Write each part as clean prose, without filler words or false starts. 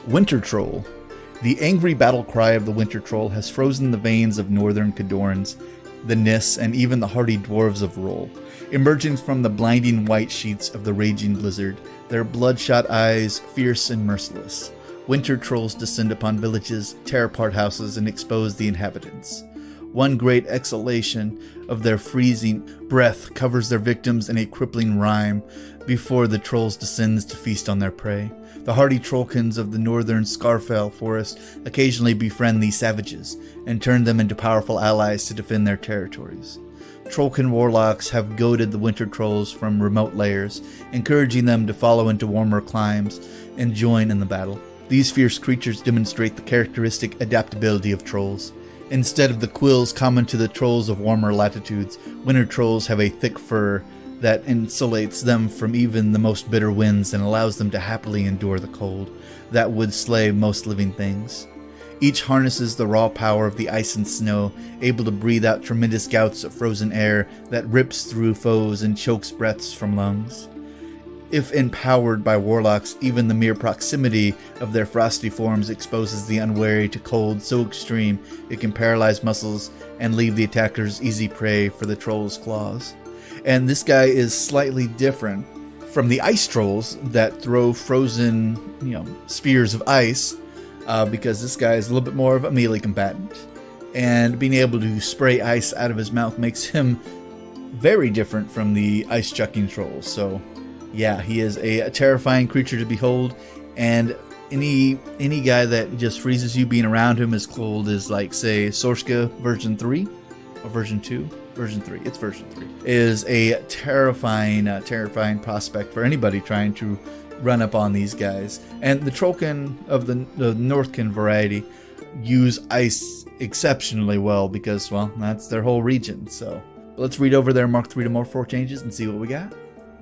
Winter Troll. The angry battle cry of the Winter Troll has frozen the veins of northern Khadorans, the Nis, and even the hardy dwarves of Roll. Emerging from the blinding white sheets of the raging blizzard, their bloodshot eyes fierce and merciless. Winter Trolls descend upon villages, tear apart houses, and expose the inhabitants. One great exhalation of their freezing breath covers their victims in a crippling rime before the trolls descends to feast on their prey. The hardy trollkins of the northern Scarfell forest occasionally befriend these savages and turn them into powerful allies to defend their territories. Trollkin warlocks have goaded the winter trolls from remote lairs, encouraging them to follow into warmer climes and join in the battle. These fierce creatures demonstrate the characteristic adaptability of trolls. Instead of the quills common to the trolls of warmer latitudes, winter trolls have a thick fur that insulates them from even the most bitter winds and allows them to happily endure the cold that would slay most living things. Each harnesses the raw power of the ice and snow, able to breathe out tremendous gouts of frozen air that rips through foes and chokes breaths from lungs. If empowered by warlocks, even the mere proximity of their frosty forms exposes the unwary to cold so extreme it can paralyze muscles and leave the attackers easy prey for the troll's claws. And this guy is slightly different from the ice trolls that throw frozen, spears of ice, because this guy is a little bit more of a melee combatant. And being able to spray ice out of his mouth makes him very different from the ice chucking trolls. So yeah, he is a terrifying creature to behold, and any guy that just freezes you being around him as cold as, like, say, Sorska version 3 or version 2. Version 3, it's version 3, is a terrifying prospect for anybody trying to run up on these guys. And the Trollkin of the Northkin variety use ice exceptionally well because, well, that's their whole region. So let's read over their Mark 3 to Mark 4 changes and see what we got.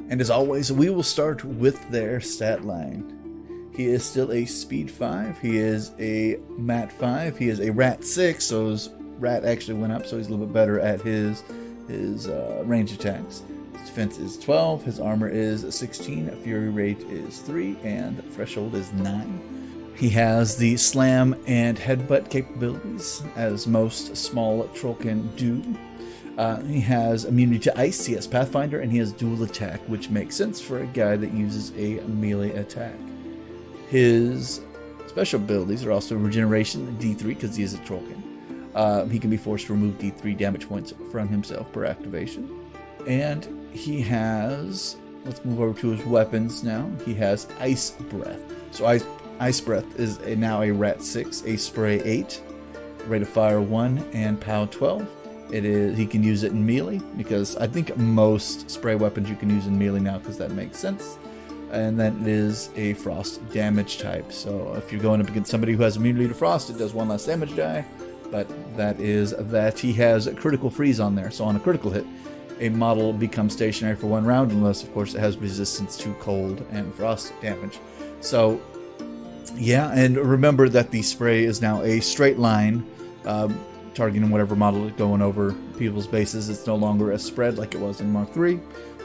And as always, we will start with their stat line. He is still a speed 5, he is a mat 5, he is a rat 6, so his rat actually went up, so he's a little bit better at his range attacks. His defense is 12, his armor is 16, fury rate is 3, and threshold is 9. He has the slam and headbutt capabilities, as most small Trollkin do. He has immunity to ice, he has Pathfinder, and he has dual attack, which makes sense for a guy that uses a melee attack. His special abilities are also regeneration, D3, because he is a Trollkin. He can be forced to remove D3 damage points from himself per activation. And he has, let's move over to his weapons now. He has Ice Breath. So Ice Breath is now a Rat 6, a Spray 8, rate of fire 1, and POW 12. He can use it in melee, because I think most spray weapons you can use in melee now, because that makes sense. And then it is a frost damage type. So if you're going up against somebody who has immunity to frost, it does 1 less damage die. But that is that he has a critical freeze on there. So on a critical hit, a model becomes stationary for 1 round, unless, of course, it has resistance to cold and frost damage. So, yeah, and remember that the spray is now a straight line, targeting whatever model is going over people's bases. It's no longer a spread like it was in Mark 3,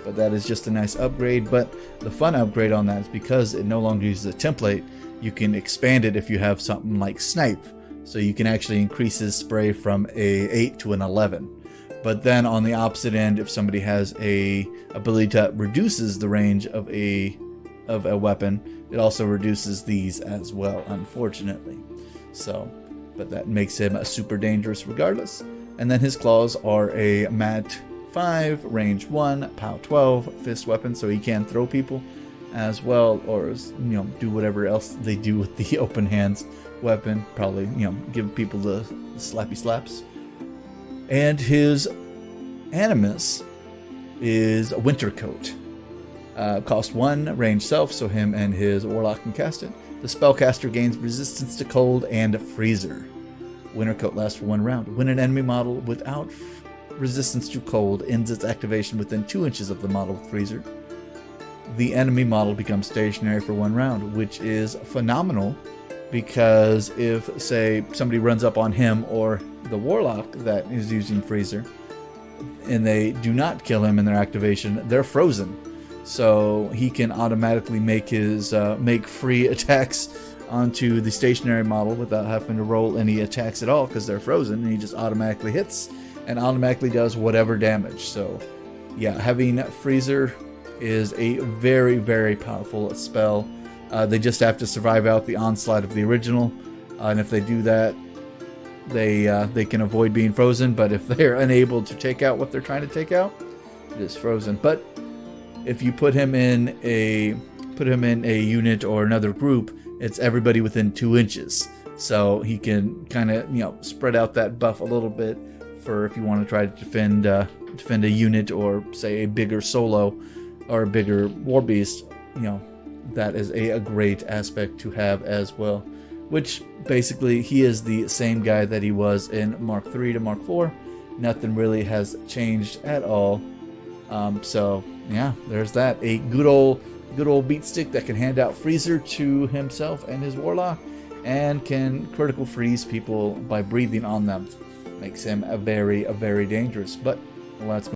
but that is just a nice upgrade. But the fun upgrade on that is because it no longer uses a template, you can expand it if you have something like Snipe. So you can actually increase his spray from a 8 to an 11. But then on the opposite end, if somebody has a ability that reduces the range of a weapon, it also reduces these as well, unfortunately. So, but that makes him super dangerous regardless. And then his claws are a mat 5, range 1, POW 12, fist weapon, so he can throw people as well, or do whatever else they do with the open hands weapon, probably give people the slappy slaps. And his animus is a winter coat, cost 1, range self, so him and his warlock can cast it. The spellcaster gains resistance to cold and freezer. Winter coat lasts for 1 round. When an enemy model without resistance to cold ends its activation within 2 inches of the model with freezer, the enemy model becomes stationary for 1 round, which is phenomenal. Because if, say, somebody runs up on him or the warlock that is using freezer, and they do not kill him in their activation, they're frozen. So he can automatically make his make free attacks onto the stationary model without having to roll any attacks at all because they're frozen, and he just automatically hits and automatically does whatever damage. So yeah, having Freezer is a very, very powerful spell. They just have to survive out the onslaught of the original, and if they do that, they can avoid being frozen. But if they're unable to take out what they're trying to take out, it is frozen. But if you put him in a unit or another group, it's everybody within 2 inches, so he can kind of, you know, spread out that buff a little bit for if you want to try to defend a unit, or say a bigger solo or a bigger war beast. You know, that is a great aspect to have as well. Which basically, he is the same guy that he was in Mark III to Mark IV. Nothing really has changed at all. So yeah, there's that. A good old beat stick that can hand out Freezer to himself and his Warlock, and can critical freeze people by breathing on them. Makes him a very dangerous. But let's